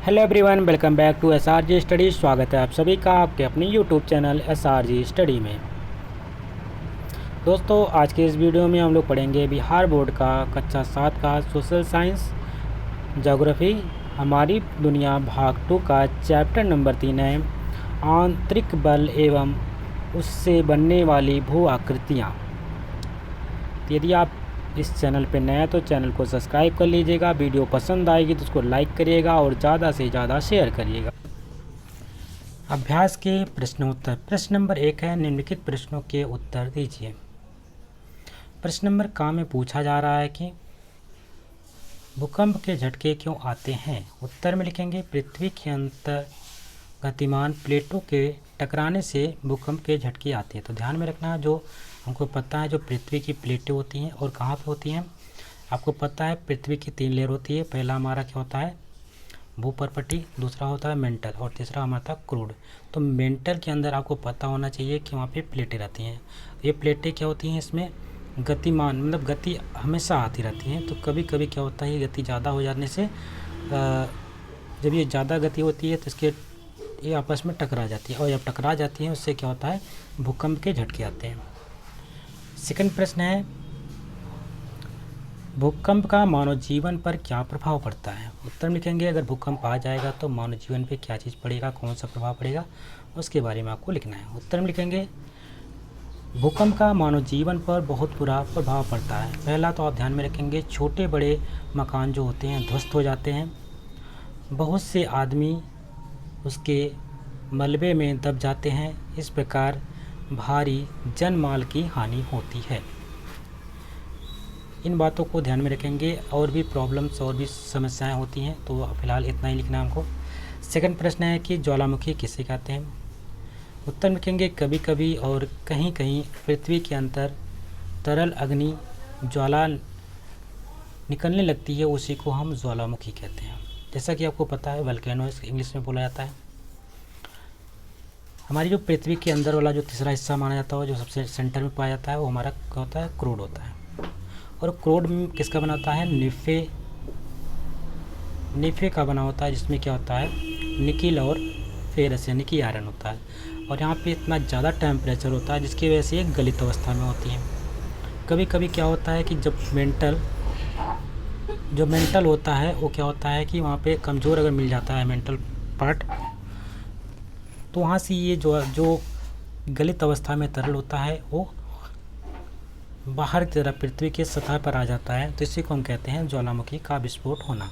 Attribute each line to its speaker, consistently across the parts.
Speaker 1: Hello everyone, welcome back to SRG study. स्वागत है आप सभी का आपके अपने यूट्यूब चैनल एसआरजी स्टडी में। दोस्तों, आज के इस वीडियो में हम लोग पढ़ेंगे बिहार बोर्ड का कक्षा 7 का सोशल साइंस ज्योग्राफी हमारी दुनिया भाग 2 का चैप्टर नंबर 3 है आंतरिक बल एवं उससे बनने वाली भू आकृतियाँ। यदि आप इस चैनल पर नया तो चैनल को सब्सक्राइब कर लीजिएगा। वीडियो पसंद आएगी तो उसको लाइक करिएगा और ज़्यादा से ज़्यादा शेयर करिएगा। अभ्यास के प्रश्नोत्तर। प्रश्न नंबर 1 है, निम्नलिखित प्रश्नों के उत्तर दीजिए। प्रश्न नंबर का में पूछा जा रहा है कि भूकंप के झटके क्यों आते हैं। उत्तर में लिखेंगे पृथ्वी के अंतर गतिमान प्लेटों के टकराने से भूकंप के झटके आते हैं। तो ध्यान में रखना, जो हमको पता है जो पृथ्वी की प्लेटें होती हैं और कहाँ पे होती हैं, आपको पता है पृथ्वी की 3 लेयर होती है। पहला हमारा क्या होता है, भूपर्पटी, दूसरा होता है मेंटल और तीसरा हमारा था क्रूड। तो मेंटल के अंदर आपको पता होना चाहिए कि वहाँ पे प्लेटें रहती हैं। ये प्लेटें क्या होती हैं, इसमें गतिमान मतलब गति हमेशा आती रहती हैं। तो कभी कभी क्या होता है, गति ज़्यादा हो जाने से जब ये ज़्यादा गति होती है तो इसके ये आपस में टकरा जाती है और जब टकरा जाती है उससे क्या होता है, भूकंप के झटके आते हैं। सेकंड प्रश्न है, भूकंप का मानव जीवन पर क्या प्रभाव पड़ता है। उत्तर में लिखेंगे अगर भूकंप आ जाएगा तो मानव जीवन पे क्या चीज़ पड़ेगा, कौन सा प्रभाव पड़ेगा, उसके बारे में आपको लिखना है। उत्तर में लिखेंगे भूकंप का मानव जीवन पर बहुत बुरा प्रभाव पड़ता है। पहला तो आप ध्यान में रखेंगे, छोटे बड़े मकान जो होते हैं ध्वस्त हो जाते हैं, बहुत से आदमी उसके मलबे में दब जाते हैं। इस प्रकार भारी जन माल की हानि होती है। इन बातों को ध्यान में रखेंगे। और भी प्रॉब्लम्स और भी समस्याएं होती हैं, तो फिलहाल इतना ही लिखना है हमको। सेकंड प्रश्न है कि ज्वालामुखी किसे कहते हैं। उत्तर लिखेंगे कभी कभी और कहीं कहीं पृथ्वी के अंदर तरल अग्नि ज्वाला निकलने लगती है, उसी को हम ज्वालामुखी कहते हैं। जैसा कि आपको पता है वल्केनो इंग्लिश में बोला जाता है। हमारी जो पृथ्वी के अंदर वाला जो तीसरा हिस्सा माना जाता है, जो सबसे सेंटर में पाया जाता है, वो हमारा क्या होता है, क्रूड होता है। और क्रूड किसका बना होता है, निफे का बना होता है, जिसमें क्या होता है, निकिल और फेरस यानी कि आयरन होता है। और यहाँ पे इतना ज़्यादा टेम्परेचर होता है जिसकी वजह से ये गलित अवस्था में होती है। कभी कभी क्या होता है कि जब मेंटल होता है वो क्या होता है कि वहाँ पे कमज़ोर अगर मिल जाता है मेंटल पार्ट, तो वहाँ से ये जो गलित अवस्था में तरल होता है वो बाहर की तरफ पृथ्वी के सतह पर आ जाता है। तो इसी को हम कहते हैं ज्वालामुखी का विस्फोट होना।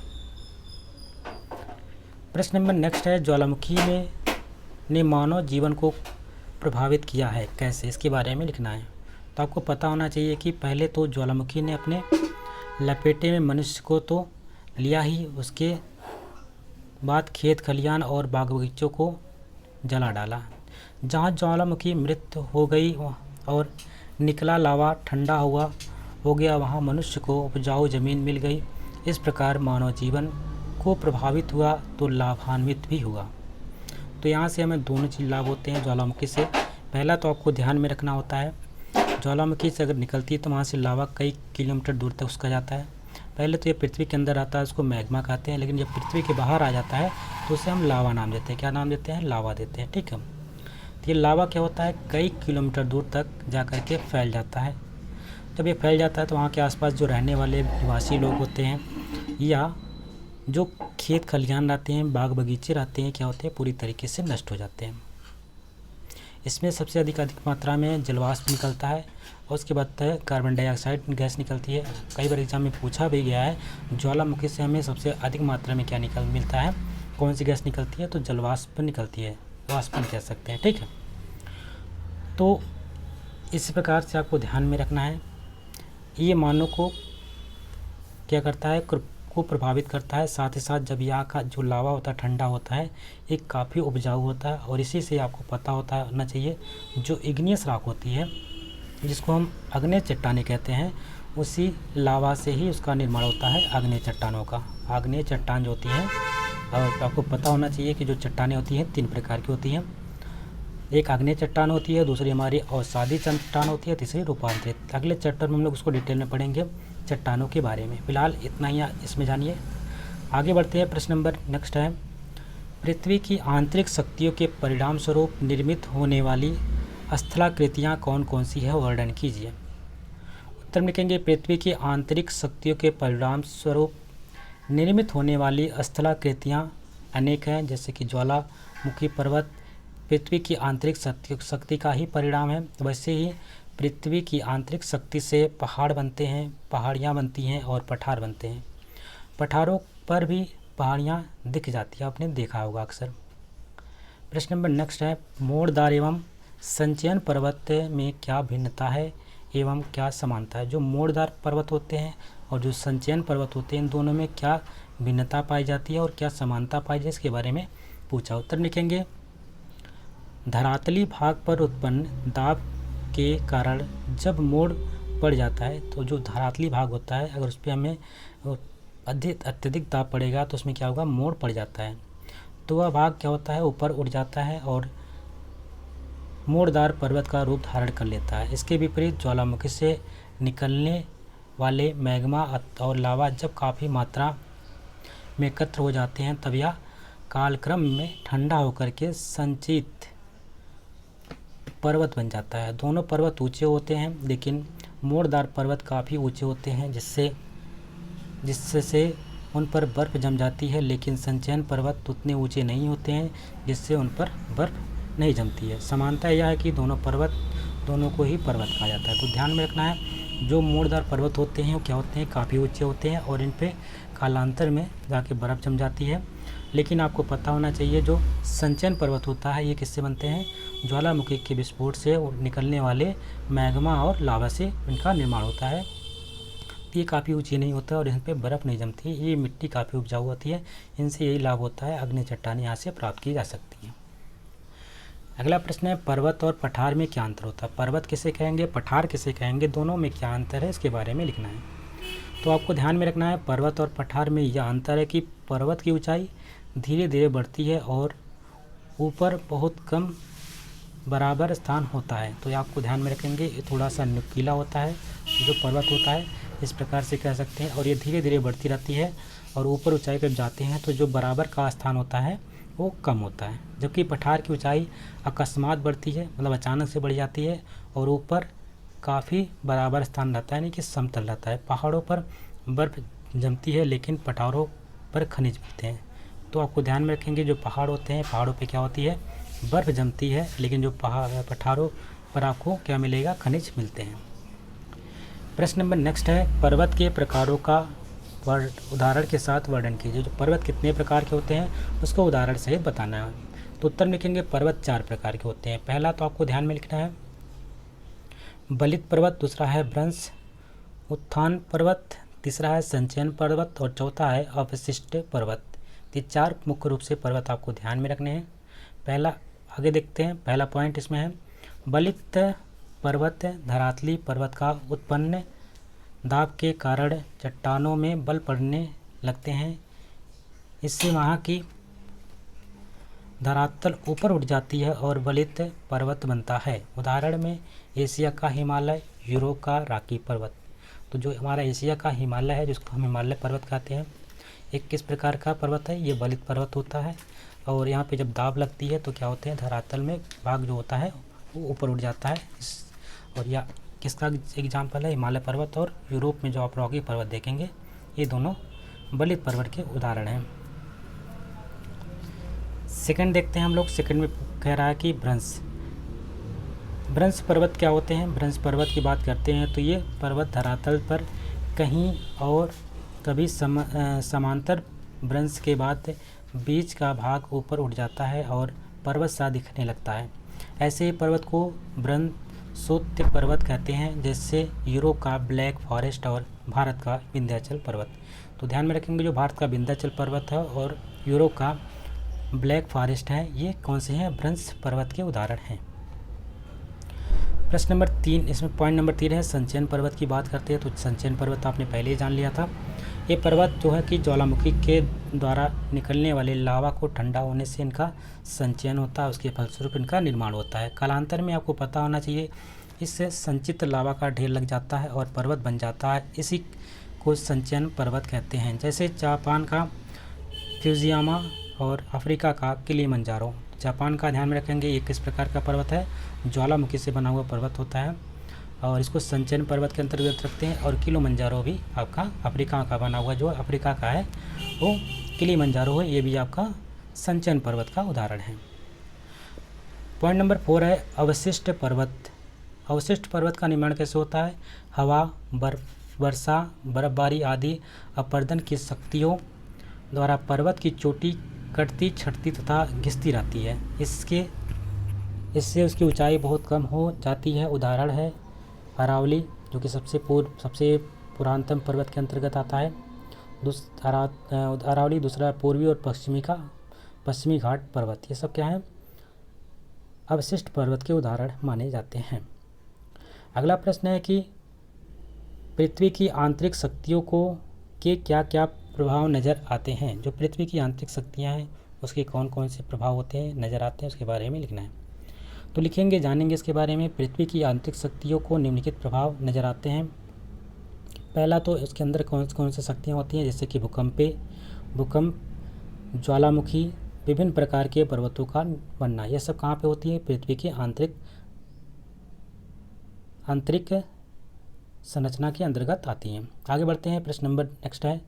Speaker 1: प्रश्न नंबर नेक्स्ट है, ज्वालामुखी ने मानव जीवन को प्रभावित किया है कैसे, इसके बारे में लिखना है। तो आपको पता होना चाहिए कि पहले तो ज्वालामुखी ने अपने लपेटे में मनुष्य को तो लिया ही, उसके बाद खेत खलियान और बाग बगीचों को जला डाला। जहाँ ज्वालामुखी मृत्यु हो गई और निकला लावा ठंडा हो गया, वहाँ मनुष्य को उपजाऊ ज़मीन मिल गई। इस प्रकार मानव जीवन को प्रभावित हुआ तो लाभान्वित भी हुआ। तो यहाँ से हमें दोनों चीज़ लाभ होते हैं ज्वालामुखी से। पहला तो आपको ध्यान में रखना होता है, ज्वालामुखी से अगर निकलती है तो वहाँ से लावा कई किलोमीटर दूर तक उसका जाता है। पहले तो ये पृथ्वी के अंदर आता है, उसको मैग्मा कहते हैं, लेकिन जब पृथ्वी के बाहर आ जाता है तो उसे हम लावा नाम देते हैं। क्या नाम देते हैं, लावा देते हैं, ठीक है। तो ये लावा क्या होता है, कई किलोमीटर दूर तक जा कर के फैल जाता है। जब ये फैल जाता है तो वहाँ के आसपास जो रहने वाले निवासी लोग होते हैं या जो खेत खलिहान रहते हैं, बाग बगीचे रहते हैं, क्या होते हैं, पूरी तरीके से नष्ट हो जाते हैं। इसमें सबसे अधिक मात्रा में जलवाष्प निकलता है और उसके बाद कार्बन डाइऑक्साइड गैस निकलती है। कई बार एग्जाम में पूछा भी गया है, ज्वालामुखी से हमें सबसे अधिक मात्रा में क्या मिलता है, कौन सी गैस निकलती है, तो जलवाष्प निकलती है, वाष्पन कह सकते हैं, ठीक है। तो इस प्रकार से आपको ध्यान में रखना है। ये मानव को क्या करता है, को प्रभावित करता है। साथ ही साथ जब यहाँ का जो लावा होता है ठंडा होता है, ये काफ़ी उपजाऊ होता है। और इसी से आपको पता होना चाहिए, जो इग्नियस रॉक होती है जिसको हम आग्नेय चट्टानें कहते हैं, उसी लावा से ही उसका निर्माण होता है, आग्नेय चट्टानों का। आग्नेय चट्टान जो होती हैं, और आपको पता होना चाहिए कि जो चट्टानें होती हैं 3 प्रकार की होती हैं। एक आग्नेय चट्टान होती है, दूसरी हमारी अवसादी चट्टान होती है, तीसरी रूपांतरित। अगले चैप्टर में हम लोग उसको डिटेल में पढ़ेंगे चट्टानों के बारे में। फिलहाल इतना ही इसमें जानिए। आगे बढ़ते हैं। प्रश्न नंबर नेक्स्ट है, पृथ्वी की आंतरिक शक्तियों के परिणाम स्वरूप निर्मित होने वाली स्थलाकृतियाँ कौन कौन सी है, वर्णन कीजिए। उत्तर में लिखेंगे पृथ्वी की आंतरिक शक्तियों के परिणाम स्वरूप निर्मित होने वाली स्थलाकृतियाँ अनेक हैं, जैसे कि ज्वालामुखी पर्वत पृथ्वी की आंतरिक शक्ति का ही परिणाम है। वैसे ही पृथ्वी की आंतरिक शक्ति से पहाड़ बनते हैं, पहाड़ियाँ बनती हैं और पठार बनते हैं। पठारों पर भी पहाड़ियाँ दिख जाती हैं, आपने देखा होगा अक्सर। प्रश्न नंबर नेक्स्ट है, मोड़दार एवं संचयन पर्वत में क्या भिन्नता है एवं क्या समानता है। जो मोड़दार पर्वत होते हैं और जो संचयन पर्वत होते हैं, इन दोनों में क्या भिन्नता पाई जाती है और क्या समानता पाई जाती है, इसके बारे में पूछा। उत्तर लिखेंगे धरातली भाग पर उत्पन्न दाब के कारण जब मोड़ पड़ जाता है, तो जो धरातली भाग होता है अगर उस पर हमें अत्यधिक दाब पड़ेगा तो उसमें क्या होगा, मोड़ पड़ जाता है। तो वह भाग क्या होता है, ऊपर उठ जाता है और मोड़दार पर्वत का रूप धारण कर लेता है। इसके विपरीत ज्वालामुखी से निकलने वाले मैग्मा और लावा जब काफ़ी मात्रा में एकत्र हो जाते हैं, तब यह कालक्रम में ठंडा होकर के संचित पर्वत बन जाता है। दोनों पर्वत ऊंचे होते हैं, लेकिन मोड़दार पर्वत काफ़ी ऊंचे होते हैं, जिससे उन पर बर्फ़ जम जाती है, लेकिन संचयन पर्वत उतने ऊंचे नहीं होते हैं, जिससे उन पर बर्फ़ नहीं जमती है। समानता यह है कि दोनों को ही पर्वत कहा जाता है। तो ध्यान में रखना है, जो मोड़दार पर्वत होते हैं वो क्या होते हैं, काफ़ी ऊंचे होते हैं और इन पे कालांतर में जाके बर्फ़ जम जाती है। लेकिन आपको पता होना चाहिए, जो संचयन पर्वत होता है ये किससे बनते हैं, ज्वालामुखी के विस्फोट से निकलने वाले मैग्मा और लावा से इनका निर्माण होता है। ये काफ़ी ऊंची नहीं होता और इन पर बर्फ़ नहीं जमती। ये मिट्टी काफ़ी उपजाऊ होती है, इनसे यही लाभ होता है, अग्नि चट्टानें यहाँ से प्राप्त की जा सकती हैं। अगला प्रश्न है, पर्वत और पठार में क्या अंतर होता है। पर्वत किसे कहेंगे, पठार किसे कहेंगे, दोनों में क्या अंतर है, इसके बारे में लिखना है। तो आपको ध्यान में रखना है, पर्वत और पठार में यह अंतर है कि पर्वत की ऊंचाई धीरे धीरे बढ़ती है और ऊपर बहुत कम बराबर स्थान होता है। तो ये आपको ध्यान में रखेंगे, ये थोड़ा सा नुकीला होता है जो पर्वत होता है, इस प्रकार से कह सकते हैं। और ये धीरे धीरे बढ़ती रहती है और ऊपर ऊंचाई पर जाते हैं तो जो बराबर का स्थान होता है वो कम होता है। जबकि पठार की ऊंचाई अकस्मात बढ़ती है, मतलब अचानक से बढ़ जाती है और ऊपर काफ़ी बराबर स्थान रहता है, यानी कि समतल रहता है। पहाड़ों पर बर्फ़ जमती है, लेकिन पठारों पर खनिज मिलते हैं। तो आपको ध्यान में रखेंगे, जो पहाड़ होते हैं, पहाड़ों पे क्या होती है, बर्फ़ जमती है, लेकिन जो पठारों पर आपको क्या मिलेगा, खनिज मिलते हैं। प्रश्न नंबर नेक्स्ट है, पर्वत के प्रकारों का उदाहरण के साथ वर्णन कीजिए। जो पर्वत कितने प्रकार के होते हैं उसको उदाहरण सहित बताना है। तो उत्तर लिखेंगे पर्वत 4 प्रकार के होते हैं। पहला तो आपको ध्यान में लिखना है बलित पर्वत, दूसरा है भ्रंश उत्थान पर्वत, तीसरा है संचयन पर्वत और चौथा है अवशिष्ट पर्वत। ये 4 मुख्य रूप से पर्वत आपको ध्यान में रखने हैं। पहला आगे देखते हैं, पहला पॉइंट इसमें है बलित पर्वत धरातली पर्वत का उत्पन्न दाब के कारण चट्टानों में बल पड़ने लगते हैं, इससे वहाँ की धरातल ऊपर उठ जाती है और बलित पर्वत बनता है। उदाहरण में एशिया का हिमालय, यूरोप का रॉकी पर्वत। तो जो हमारा एशिया का हिमालय है, जिसको हम हिमालय पर्वत कहते हैं, एक किस प्रकार का पर्वत है, ये बलित पर्वत होता है। और यहाँ पे जब दाब लगती है तो क्या होते हैं, धरातल में भाग जो होता है वो ऊपर उठ जाता है। और या किसका एग्जाम्पल है, हिमालय पर्वत। और यूरोप में जो आप रॉकी पर्वत देखेंगे, ये दोनों बलित पर्वत के उदाहरण हैं। सेकंड देखते हैं हम लोग। सेकंड में कह रहा है कि भ्रंश पर्वत क्या होते हैं। भ्रंश पर्वत की बात करते हैं तो ये पर्वत धरातल पर कहीं और कभी समांतर भ्रंश के बाद बीच का भाग ऊपर उठ जाता है और पर्वत सा दिखने लगता है। ऐसे ही पर्वत को भ्रंशोत्य पर्वत कहते हैं, जैसे यूरोप का ब्लैक फॉरेस्ट और भारत का विंध्याचल पर्वत। तो ध्यान में रखेंगे, जो भारत का विंध्याचल पर्वत है और यूरोप का ब्लैक फॉरेस्ट है, ये कौन से हैं, भ्रंश पर्वत के उदाहरण हैं। प्रश्न नंबर 3, इसमें पॉइंट नंबर 3 है संचयन पर्वत की बात करते हैं। तो संचयन पर्वत आपने पहले ही जान लिया था। ये पर्वत जो है कि ज्वालामुखी के द्वारा निकलने वाले लावा को ठंडा होने से इनका संचयन होता है, उसके फलस्वरूप इनका निर्माण होता है। कालांतर में आपको पता होना चाहिए, इससे संचित लावा का ढेर लग जाता है और पर्वत बन जाता है। इसी को संचयन पर्वत कहते हैं। जैसे जापान का फ्यूजियामा और अफ्रीका का किलिमंजारो। जापान का ध्यान में रखेंगे, ये किस प्रकार का पर्वत है, ज्वालामुखी से बना हुआ पर्वत होता है और इसको संचयन पर्वत के अंतर्गत रखते हैं। और किलिमंजारो भी आपका अफ्रीका का बना हुआ, जो अफ्रीका का है वो किलिमंजारो है, ये भी आपका संचयन पर्वत का उदाहरण है। पॉइंट नंबर 4 है अवशिष्ट पर्वत। अवशिष्ट पर्वत का निर्माण कैसे होता है, हवा, बर्फ, वर्षा, बर्फबारी आदि अपरदन की शक्तियों द्वारा पर्वत की चोटी कटती, छटती तथा घिसती रहती है। इससे उसकी ऊंचाई बहुत कम हो जाती है। उदाहरण है अरावली, जो कि सबसे पुरातनतम पर्वत के अंतर्गत आता है। अरावली, दूसरा पूर्वी और पश्चिमी घाट पर्वत, ये सब क्या है, अवशिष्ट पर्वत के उदाहरण माने जाते हैं। अगला प्रश्न है कि पृथ्वी की आंतरिक शक्तियों के क्या क्या प्रभाव नज़र आते हैं। जो पृथ्वी की आंतरिक शक्तियाँ हैं उसके कौन कौन से प्रभाव होते हैं, नज़र आते हैं, उसके बारे में लिखना है। तो लिखेंगे, जानेंगे इसके बारे में। पृथ्वी की आंतरिक शक्तियों को निम्नलिखित प्रभाव नज़र आते हैं। पहला तो इसके अंदर कौन सी शक्तियाँ होती हैं, जैसे कि भूकंप, ज्वालामुखी, विभिन्न प्रकार के पर्वतों का बनना, यह सब कहाँ पे होती है, पृथ्वी की आंतरिक संरचना के अंतर्गत आती हैं। आगे बढ़ते हैं, प्रश्न नंबर नेक्स्ट है,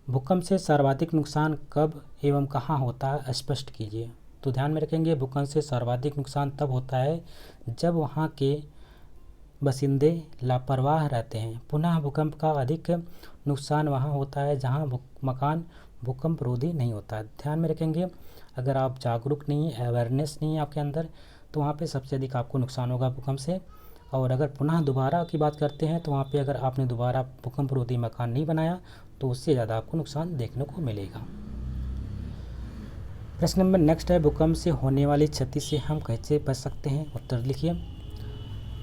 Speaker 1: भूकंप से सर्वाधिक नुकसान कब एवं कहाँ होता है, स्पष्ट कीजिए। तो ध्यान में रखेंगे, भूकंप से सर्वाधिक नुकसान तब होता है जब वहाँ के बसिंदे लापरवाह रहते हैं। पुनः भूकंप का अधिक नुकसान वहाँ होता है जहाँ मकान भूकंप रोधी नहीं होता है। ध्यान में रखेंगे, अगर आप जागरूक नहीं है, अवेयरनेस नहीं है आपके अंदर, तो वहाँ पे सबसे अधिक आपको नुकसान होगा भूकंप से। और अगर पुनः दोबारा की बात करते हैं तो वहाँ पे अगर आपने दोबारा भूकंप रोधी मकान नहीं बनाया तो उससे ज़्यादा आपको नुकसान देखने को मिलेगा। प्रश्न नंबर नेक्स्ट है, भूकंप से होने वाली क्षति से हम कैसे बच सकते हैं, उत्तर लिखिए।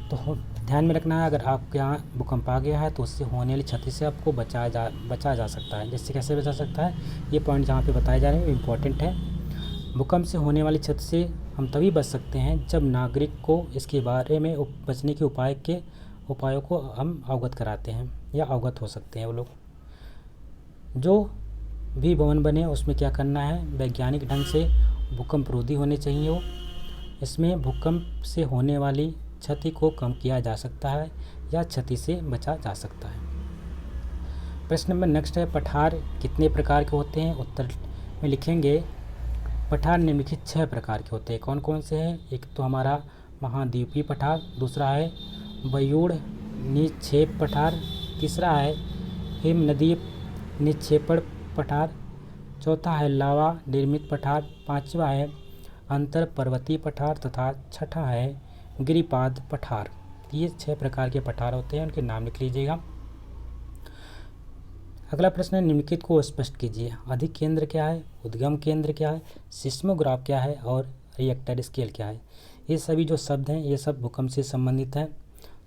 Speaker 1: तो ध्यान में रखना है, अगर आपके यहाँ भूकंप आ गया है तो उससे होने वाली क्षति से आपको बचा जा सकता है। जैसे कैसे बचा सकता है, ये पॉइंट जहाँ पे बताए जा रहे हैं इम्पॉर्टेंट है। भूकंप से होने वाली क्षति से हम तभी बच सकते हैं जब नागरिक को इसके बारे में बचने के उपायों को हम अवगत कराते हैं या अवगत हो सकते हैं। वो लोग जो भी भवन बने उसमें क्या करना है, वैज्ञानिक ढंग से भूकंप रोधी होने चाहिए वो। इसमें भूकंप से होने वाली क्षति को कम किया जा सकता है या क्षति से बचा जा सकता है। प्रश्न नंबर नेक्स्ट है, पठार कितने प्रकार के होते हैं, उत्तर में लिखेंगे, पठार निम्नलिखित 6 प्रकार के होते हैं। कौन कौन से हैं, एक तो हमारा महाद्वीपीय पठार, दूसरा है बयूड़ निक्षेप पठार, तीसरा है हिम नदी निक्षेपण पठार, चौथा है लावा निर्मित पठार, पांचवा है अंतर पर्वतीय पठार तथा छठा है गिरिपाद पठार। ये 6 प्रकार के पठार होते हैं, उनके नाम लिख लीजिएगा। अगला प्रश्न है, निम्नलिखित को स्पष्ट कीजिए। अधिक केंद्र क्या है, उद्गम केंद्र क्या है, सिस्मोग्राफ क्या है और रिएक्टर स्केल क्या है। ये सभी जो शब्द हैं ये सब भूकंप से संबंधित हैं,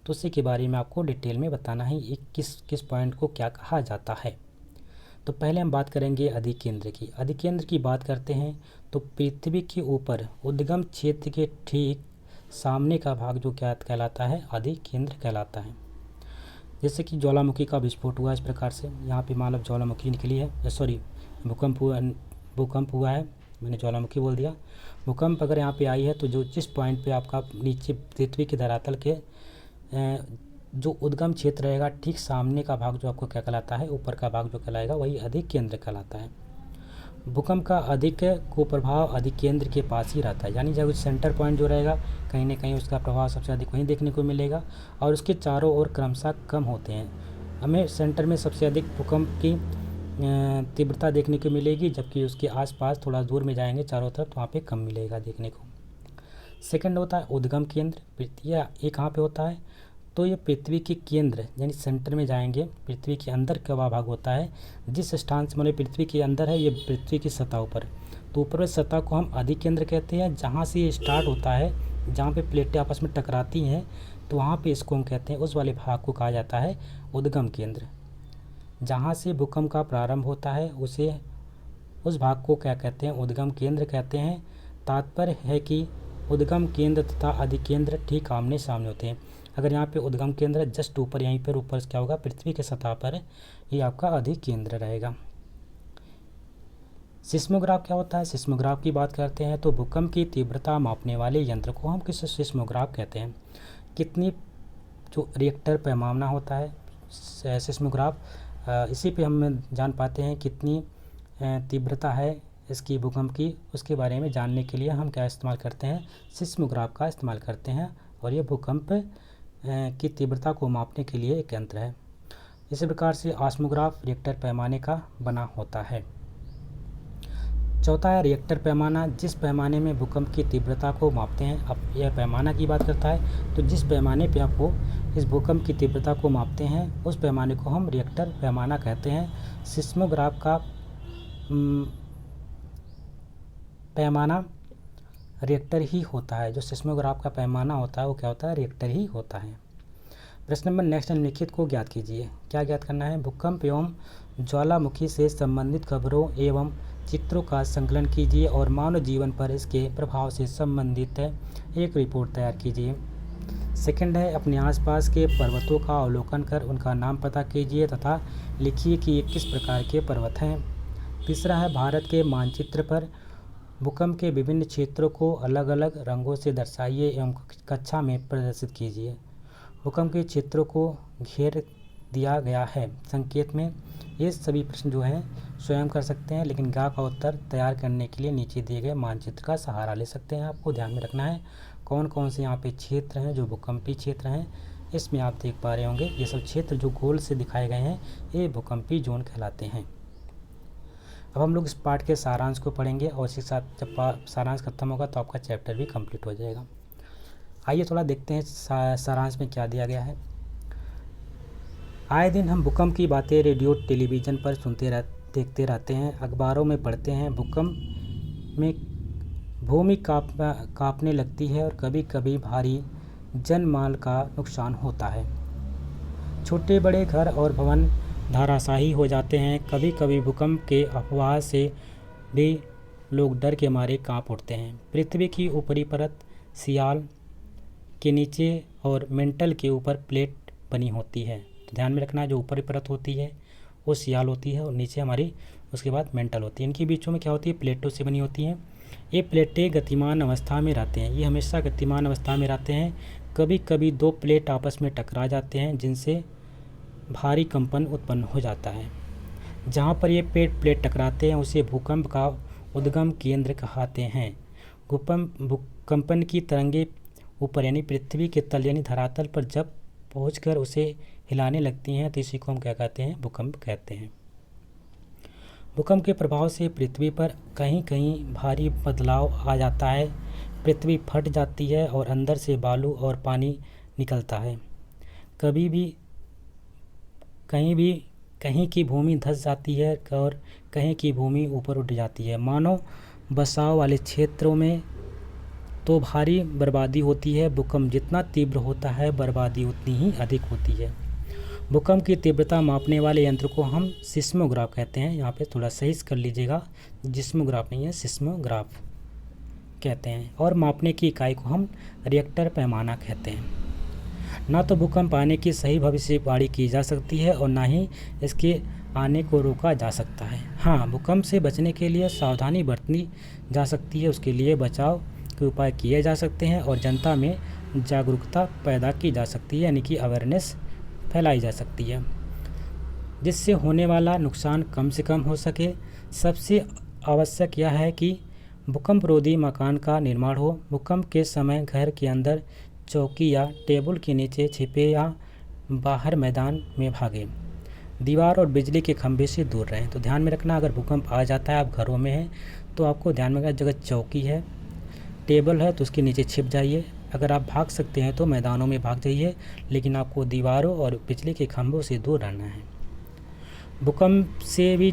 Speaker 1: तो उसी के बारे में आपको डिटेल में बताना है ये किस पॉइंट को क्या कहा जाता है। तो पहले हम बात करेंगे अधिक केंद्र की। अधिक केंद्र की बात करते हैं तो पृथ्वी के ऊपर उद्गम क्षेत्र के ठीक सामने का भाग जो क्या कहलाता है, अधिक केंद्र कहलाता है। जैसे कि ज्वालामुखी का विस्फोट हुआ, इस प्रकार से यहाँ पे मान लो ज्वालामुखी निकली है, सॉरी भूकंप हुआ है, मैंने ज्वालामुखी बोल दिया। भूकंप अगर यहाँ पे आई है तो जो जिस पॉइंट पे आपका नीचे पृथ्वी के धरातल के जो उद्गम क्षेत्र रहेगा, ठीक सामने का भाग जो आपको क्या कहलाता है, ऊपर का भाग जो कहलाएगा वही अधिक केंद्र कहलाता है। भूकंप का अधिक कुप्रभाव अधिक केंद्र के पास ही रहता है, यानी जब सेंटर पॉइंट जो रहेगा कहीं ना कहीं उसका प्रभाव सबसे अधिक वहीं देखने को मिलेगा और उसके चारों ओर क्रमशः कम होते हैं। हमें सेंटर में सबसे अधिक भूकंप की तीव्रता देखने को मिलेगी, जबकि उसके आसपास थोड़ा दूर में जाएंगे चारों तरफ तो वहाँ पे कम मिलेगा देखने को। सेकंड होता है उद्गम केंद्र, ये कहाँ पे होता है, तो ये पृथ्वी के केंद्र यानी सेंटर में जाएंगे, पृथ्वी के अंदर का भाग होता है। जिस स्थान से मतलब पृथ्वी के अंदर है, ये पृथ्वी की सतह ऊपर, तो ऊपर वाली सतह को हम अधिक केंद्र कहते हैं। जहाँ से ये स्टार्ट होता है, जहाँ पे प्लेटें आपस में टकराती हैं तो वहाँ पे इसको हम कहते हैं, उस वाले भाग को कहा जाता है उद्गम केंद्र। जहाँ से भूकंप का प्रारंभ होता है उस भाग को क्या कहते हैं, उद्गम केंद्र कहते हैं। तात्पर्य है कि उद्गम केंद्र तथा अधिक केंद्र ठीक आमने सामने होते हैं। अगर यहाँ पे उद्गम केंद्र जस्ट ऊपर, यहीं पर ऊपर क्या होगा, पृथ्वी के सतह पर ये आपका अधिक केंद्र रहेगा। सिस्मोग्राफ क्या होता है? सिस्मोग्राफ की बात करते हैं तो भूकंप की तीव्रता मापने वाले यंत्र को हम किस सिस्मोग्राफ कहते हैं। कितनी जो रिएक्टर पैमाना होता है सिस्मोग्राफ, इसी पे हम जान पाते हैं कितनी तीव्रता है इसकी भूकंप की। उसके बारे में जानने के लिए हम क्या इस्तेमाल करते हैं? सिस्मोग्राफ का इस्तेमाल करते हैं, और ये भूकंप की तीव्रता को मापने के लिए एक यंत्र है। इसी प्रकार से ऑस्मोग्राफ रिएक्टर पैमाने का बना होता है। चौथा है रिएक्टर पैमाना, जिस पैमाने में भूकंप की तीव्रता को मापते हैं। अब यह पैमाना की बात करता है, तो जिस पैमाने पे आपको इस भूकंप की तीव्रता को मापते हैं उस पैमाने को हम रिएक्टर पैमाना कहते हैं। सिस्मोग्राफ का पैमाना रिएक्टर ही होता है। जो सिस्मोग्राफ का पैमाना होता है वो क्या होता है? रिएक्टर ही होता है। प्रश्न नंबर नेक्स्ट, निम्नलिखित को ज्ञात कीजिए। क्या ज्ञात करना है? भूकंप एवं ज्वालामुखी से संबंधित खबरों एवं चित्रों का संकलन कीजिए और मानव जीवन पर इसके प्रभाव से संबंधित एक रिपोर्ट तैयार कीजिए। सेकंड है, अपने आसपास के पर्वतों का अवलोकन कर उनका नाम पता कीजिए तथा लिखिए कि ये किस प्रकार के पर्वत हैं। तीसरा है, भारत के मानचित्र पर भूकंप के विभिन्न क्षेत्रों को अलग अलग रंगों से दर्शाइए एवं कक्षा में प्रदर्शित कीजिए। भूकंप के क्षेत्रों को घेर दिया गया है संकेत में। ये सभी प्रश्न जो हैं स्वयं कर सकते हैं, लेकिन गा का उत्तर तैयार करने के लिए नीचे दिए गए मानचित्र का सहारा ले सकते हैं। आपको ध्यान में रखना है कौन कौन से यहाँ पे क्षेत्र हैं जो भूकंपी क्षेत्र हैं। इसमें आप देख पा रहे होंगे ये सब क्षेत्र जो गोल से दिखाए गए हैं ये भूकंपी जोन कहलाते हैं। अब हम लोग इस पाठ के सारांश को पढ़ेंगे और इसके साथ जब सारांश खत्म होगा तो आपका चैप्टर भी कंप्लीट हो जाएगा। आइए थोड़ा देखते हैं सारांश में क्या दिया गया है। आए दिन हम भूकंप की बातें रेडियो टेलीविज़न पर देखते रहते हैं, अखबारों में पढ़ते हैं। भूकंप में भूमि कांपने लगती है और कभी कभी भारी जनमाल का नुकसान होता है। छोटे बड़े घर और भवन धराशायी हो जाते हैं। कभी कभी भूकंप के अफवाह से भी लोग डर के मारे कांप उठते हैं। पृथ्वी की ऊपरी परत सियाल के नीचे और मेंटल के ऊपर प्लेट बनी होती है। तो ध्यान में रखना, जो ऊपरी परत होती है वो सियाल होती है और नीचे हमारी उसके बाद मेंटल होती है। इनके बीचों में क्या होती है? प्लेटों से बनी होती हैं। ये प्लेटें गतिमान अवस्था में रहते हैं, ये हमेशा गतिमान अवस्था में रहते हैं। कभी कभी दो प्लेट आपस में टकरा जाते हैं जिनसे भारी कंपन उत्पन्न हो जाता है। जहाँ पर ये प्लेट टकराते हैं उसे भूकंप का उद्गम केंद्र कहते हैं। भूकंपन की तरंगे ऊपर यानी पृथ्वी के तल यानी धरातल पर जब पहुंचकर उसे हिलाने लगती हैं तो इसी को हम क्या कहते हैं? भूकंप कहते हैं। भूकंप के प्रभाव से पृथ्वी पर कहीं कहीं भारी बदलाव आ जाता है। पृथ्वी फट जाती है और अंदर से बालू और पानी निकलता है। कहीं की भूमि धंस जाती है और कहीं की भूमि ऊपर उठ जाती है। मानव बसाव वाले क्षेत्रों में तो भारी बर्बादी होती है। भूकंप जितना तीव्र होता है बर्बादी उतनी ही अधिक होती है। भूकंप की तीव्रता मापने वाले यंत्र को हम सिस्मोग्राफ कहते हैं। यहाँ पे थोड़ा सही कर लीजिएगा, जिस्मोग्राफ नहीं है, सिस्मोग्राफ कहते हैं। और मापने की इकाई को हम रिएक्टर पैमाना कहते हैं। ना तो भूकंप आने की सही भविष्यवाणी की जा सकती है और ना ही इसके आने को रोका जा सकता है। हाँ, भूकंप से बचने के लिए सावधानी बरतनी जा सकती है, उसके लिए बचाव के उपाय किए जा सकते हैं और जनता में जागरूकता पैदा की जा सकती है, यानी कि अवेयरनेस फैलाई जा सकती है, जिससे होने वाला नुकसान कम से कम हो सके। सबसे आवश्यक यह है कि भूकंपरोधी मकान का निर्माण हो। भूकंप के समय घर के अंदर चौकी या टेबल के नीचे छिपे या बाहर मैदान में भागें। दीवार और बिजली के खंभे से दूर रहें। तो ध्यान में रखना, अगर भूकंप आ जाता है, आप घरों में हैं, तो आपको ध्यान में रखना, जगह चौकी है, टेबल है तो उसके नीचे छिप जाइए। अगर आप भाग सकते हैं तो मैदानों में भाग जाइए, लेकिन आपको दीवारों और बिजली के खंभों से दूर रहना है। भूकंप से भी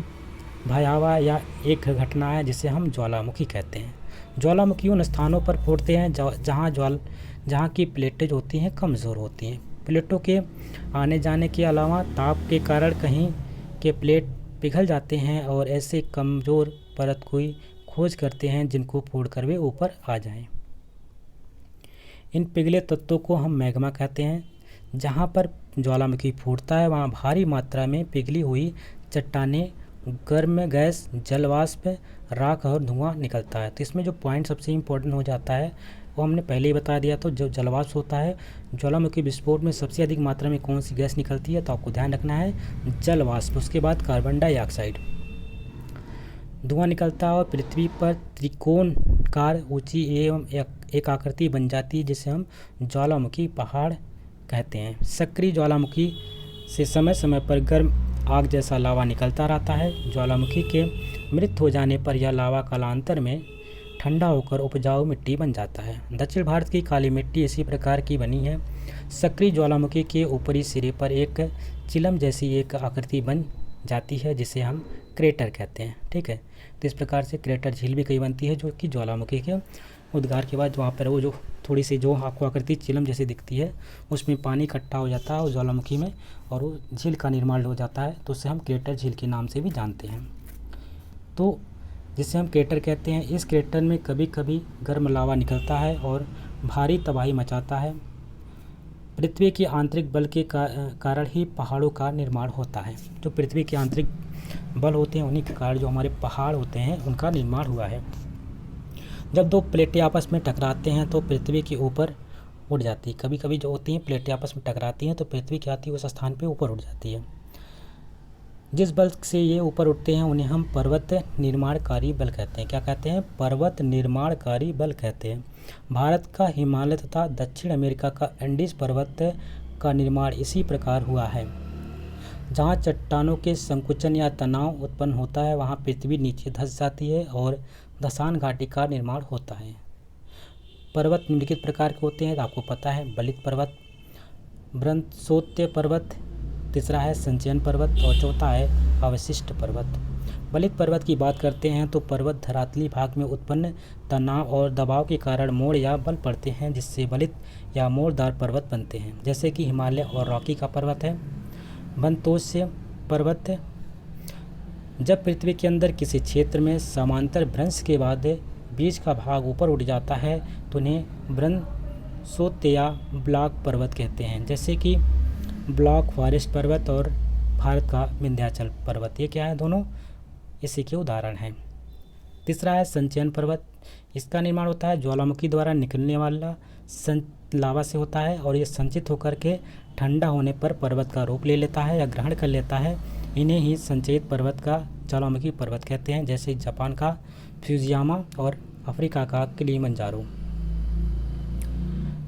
Speaker 1: भयावह या एक घटना है जिसे हम ज्वालामुखी कहते हैं। ज्वालामुखी उन स्थानों पर फूटते हैं जहाँ की प्लेटें होती हैं कमज़ोर होती हैं। प्लेटों के आने जाने के अलावा ताप के कारण कहीं के प्लेट पिघल जाते हैं और ऐसे कमज़ोर परत कोई खोज करते हैं जिनको फोड़कर वे ऊपर आ जाएं। इन पिघले तत्वों को हम मैग्मा कहते हैं। जहाँ पर ज्वालामुखी फूटता है वहाँ भारी मात्रा में पिघली हुई चट्टानें गर्म गैस, जल वाष्प, राख और धुआं निकलता है। तो इसमें जो पॉइंट सबसे इम्पोर्टेंट हो जाता है वो हमने पहले ही बता दिया। तो जो जल वाष्प होता है, ज्वालामुखी विस्फोट में सबसे अधिक मात्रा में कौन सी गैस निकलती है, तो आपको ध्यान रखना है जल वाष्प। उसके बाद कार्बन डाइऑक्साइड, धुआं निकलता है और पृथ्वी पर त्रिकोणाकार ऊंची एवं एक आकृति बन जाती है जिसे हम ज्वालामुखी पहाड़ कहते हैं। सक्रिय ज्वालामुखी से समय समय पर गर्म आग जैसा लावा निकलता रहता है। ज्वालामुखी के मृत हो जाने पर यह लावा कालांतर में ठंडा होकर उपजाऊ मिट्टी बन जाता है। दक्षिण भारत की काली मिट्टी इसी प्रकार की बनी है। सक्रिय ज्वालामुखी के ऊपरी सिरे पर एक चिलम जैसी एक आकृति बन जाती है जिसे हम क्रेटर कहते हैं। ठीक है, तो इस प्रकार से क्रेटर झील भी कई बनती है जो कि ज्वालामुखी के उद्गार के बाद वहाँ पर वो जो थोड़ी सी जो आपको आकृति चिलम जैसी दिखती है उसमें पानी इकट्ठा हो जाता है उस ज्वालामुखी में और वो झील का निर्माण हो जाता है, तो उसे हम क्रेटर झील के नाम से भी जानते हैं। तो जिसे हम क्रेटर कहते हैं, इस क्रेटर में कभी कभी गर्म लावा निकलता है और भारी तबाही मचाता है। पृथ्वी के आंतरिक बल के कारण ही पहाड़ों का निर्माण होता है। जो पृथ्वी के आंतरिक बल होते हैं उन्हीं के कारण जो हमारे पहाड़ होते हैं उनका निर्माण हुआ है। जब दो प्लेटें आपस में टकराते हैं तो पृथ्वी के ऊपर उड़ जाती है। कभी कभी जो होती हैं प्लेटें आपस में टकराती हैं तो पृथ्वी क्या आती है उस स्थान पे ऊपर उड़ जाती है। जिस बल से ये ऊपर उठते हैं उन्हें हम पर्वत निर्माणकारी बल कहते हैं। क्या कहते हैं? पर्वत निर्माणकारी बल कहते हैं। भारत का हिमालय तथा दक्षिण अमेरिका का एंडीज पर्वत का निर्माण इसी प्रकार हुआ है। जहाँ चट्टानों के संकुचन या तनाव उत्पन्न होता है वहाँ पृथ्वी नीचे धंस जाती है और धसान घाटी का निर्माण होता है। पर्वत निम्नलिखित प्रकार के होते हैं, तो आपको पता है बलित पर्वत, वृंतोत्य पर्वत, तीसरा है संचयन पर्वत और चौथा है अवशिष्ट पर्वत। बलित पर्वत की बात करते हैं तो पर्वत धरातली भाग में उत्पन्न तनाव और दबाव के कारण मोड़ या बल पड़ते हैं जिससे बलित या मोड़दार पर्वत बनते हैं, जैसे कि हिमालय और रॉकी का पर्वत है। वृंतोत्य पर्वत, जब पृथ्वी के अंदर किसी क्षेत्र में समांतर भ्रंश के बाद बीच का भाग ऊपर उठ जाता है तो उन्हें वृंतोत्य या ब्लॉक पर्वत कहते हैं, जैसे कि ब्लॉक फॉरेस्ट पर्वत और भारत का विंध्याचल पर्वत। ये क्या है? दोनों इसी के उदाहरण हैं। तीसरा है संचयन पर्वत। इसका निर्माण होता है ज्वालामुखी द्वारा निकलने वाला लावा से होता है और ये संचित होकर के ठंडा होने पर पर्वत का रूप ले लेता है या ग्रहण कर लेता है। इन्हें ही संचयित पर्वत का ज्वालामुखी पर्वत कहते हैं, जैसे जापान का फ्यूजियामा और अफ्रीका का किलिमंजारो।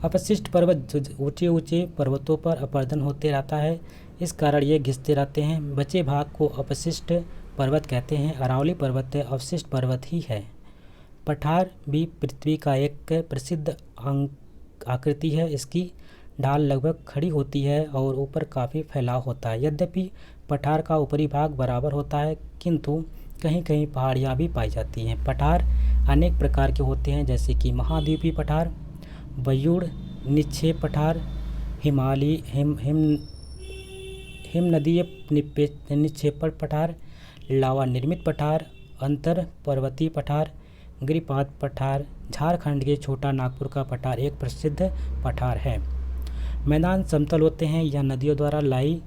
Speaker 1: अपशिष्ट पर्वत, ऊंचे ऊंचे पर्वतों पर अपर्दन होते रहता है, इस कारण ये घिसते रहते हैं। बचे भाग को अपशिष्ट पर्वत कहते हैं। अरावली पर्वत अवशिष्ट पर्वत ही है। पठार भी पृथ्वी का एक प्रसिद्ध आकृति है। इसकी ढाल लगभग खड़ी होती है और ऊपर काफ़ी फैलाव होता है। यद्यपि पठार का ऊपरी भाग बराबर होता है किंतु कहीं कहीं पहाड़ियाँ भी पाई जाती हैं। पठार अनेक प्रकार के होते हैं, जैसे कि महाद्वीपीय पठार, बयूड़ निक्षेप पठार, हिमालयी हिमनदीय निक्षेपण पठार, लावा निर्मित पठार, अंतर पर्वतीय पठार, गिरिपाद पठार। झारखंड के छोटा नागपुर का पठार एक प्रसिद्ध पठार है। मैदान समतल होते हैं, यह नदियों द्वारा लाई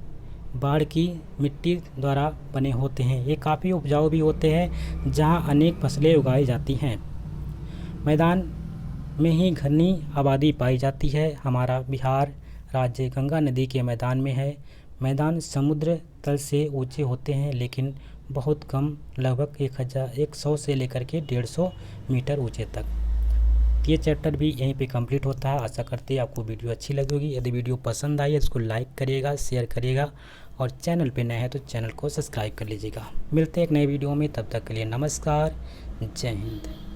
Speaker 1: बाढ़ की मिट्टी द्वारा बने होते हैं। ये काफ़ी उपजाऊ भी होते हैं जहाँ अनेक फसलें उगाई जाती हैं। मैदान में ही घनी आबादी पाई जाती है। हमारा बिहार राज्य गंगा नदी के मैदान में है। मैदान समुद्र तल से ऊंचे होते हैं लेकिन बहुत कम, लगभग 100 से लेकर के 150 मीटर ऊंचे तक। ये चैप्टर भी यहीं पे कंप्लीट होता है। आशा करते हैं आपको वीडियो अच्छी लगी होगी। यदि वीडियो पसंद आई है तो इसको लाइक करिएगा, शेयर करिएगा और चैनल पे नए हैं तो चैनल को सब्सक्राइब कर लीजिएगा। मिलते हैं एक नए वीडियो में, तब तक के लिए नमस्कार, जय हिंद।